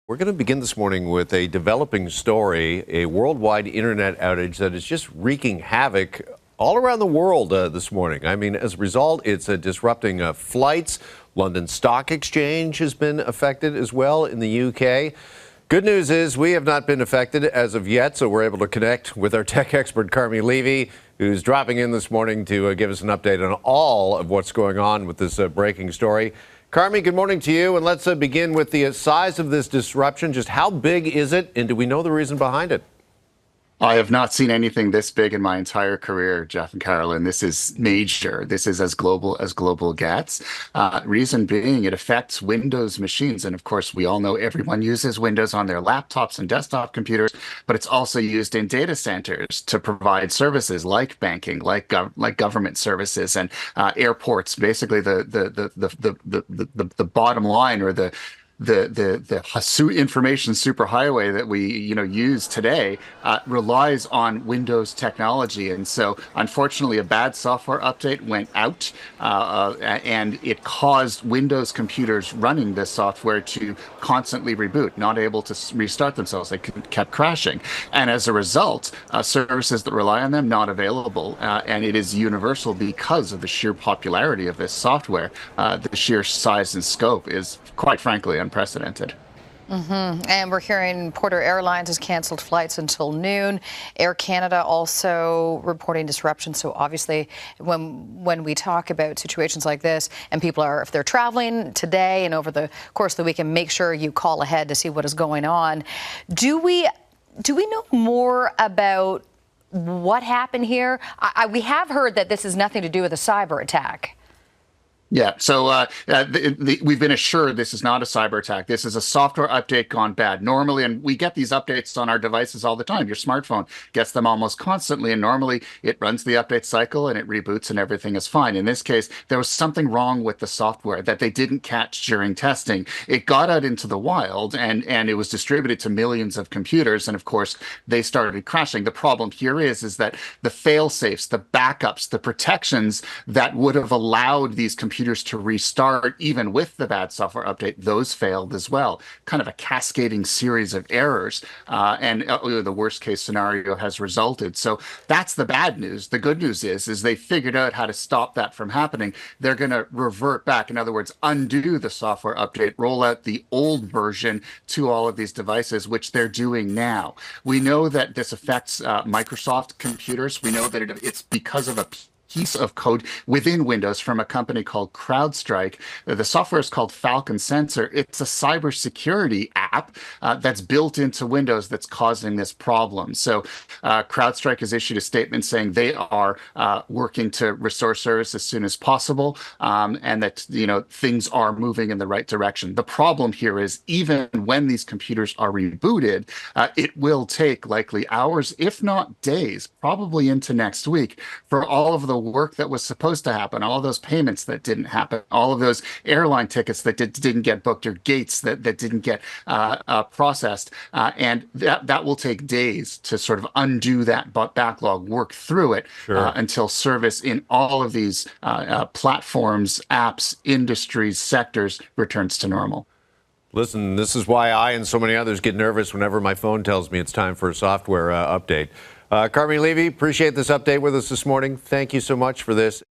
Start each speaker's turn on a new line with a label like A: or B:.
A: We're going to begin this morning with a developing story, a worldwide internet outage that is just wreaking havoc all around the world this morning. I mean, as a result, it's disrupting flights. London Stock Exchange has been affected as well in the UK. Good news is we have not been affected as of yet, so we're able to connect with our tech expert, Carmi Levy, who's dropping in this morning to give us an update on all of what's going on with this breaking story. Carmi, good morning to you, and let's begin with the size of this disruption. Just how big is it, and do we know the reason behind it?
B: I have not seen anything this big in my entire career, Jeff and Carolyn. This is major. This is as global gets. Reason being, it affects Windows machines. And of course, we all know everyone uses Windows on their laptops and desktop computers, but it's also used in data centers to provide services like banking, like government services and airports. Basically, the bottom line, or the information superhighway that we use today relies on Windows technology. And so unfortunately a bad software update went out and it caused Windows computers running this software to constantly reboot, not able to restart themselves. They kept crashing, and as a result services that rely on them not available, and it is universal because of the sheer popularity of this software. The sheer size and scope is quite frankly unprecedented.
C: And we're hearing Porter Airlines has canceled flights until noon. Air Canada also reporting disruption. So obviously, when we talk about situations like this, and people are, if they're traveling today and over the course of the weekend, make sure you call ahead to see what is going on. Do we know more about what happened here? We have heard that this has nothing to do with a cyber attack.
B: Yeah, so we've been assured this is not a cyber attack. This is a software update gone bad. Normally, and we get these updates on our devices all the time. Your smartphone gets them almost constantly, and normally it runs the update cycle and it reboots and everything is fine. In this case, there was something wrong with the software that they didn't catch during testing. It got out into the wild and it was distributed to millions of computers, and of course, they started crashing. The problem here is that the fail-safes, the backups, the protections that would have allowed these computers to restart even with the bad software update, those failed as well. Kind of a cascading series of errors, and the worst case scenario has resulted. So that's the bad news. The good news is they figured out how to stop that from happening. They're going to revert back, in other words, undo the software update, roll out the old version to all of these devices, which they're doing now. We know that this affects Microsoft computers. We know that it's because of a piece of code within Windows from a company called CrowdStrike. The software is called Falcon Sensor. It's a cybersecurity app that's built into Windows that's causing this problem. So CrowdStrike has issued a statement saying they are working to restore service as soon as possible, and that things are moving in the right direction. The problem here is even when these computers are rebooted, it will take likely hours, if not days, probably into next week, for all of the work that was supposed to happen, all of those payments that didn't happen, all of those airline tickets that didn't get booked, or gates that didn't get processed, and that will take days to sort of undo that backlog, work through it. Sure. Until service in all of these platforms, apps, industries, sectors returns to normal.
A: Listen, this is why I and so many others get nervous whenever my phone tells me it's time for a software update. Carmi Levy, appreciate this update with us this morning. Thank you so much for this.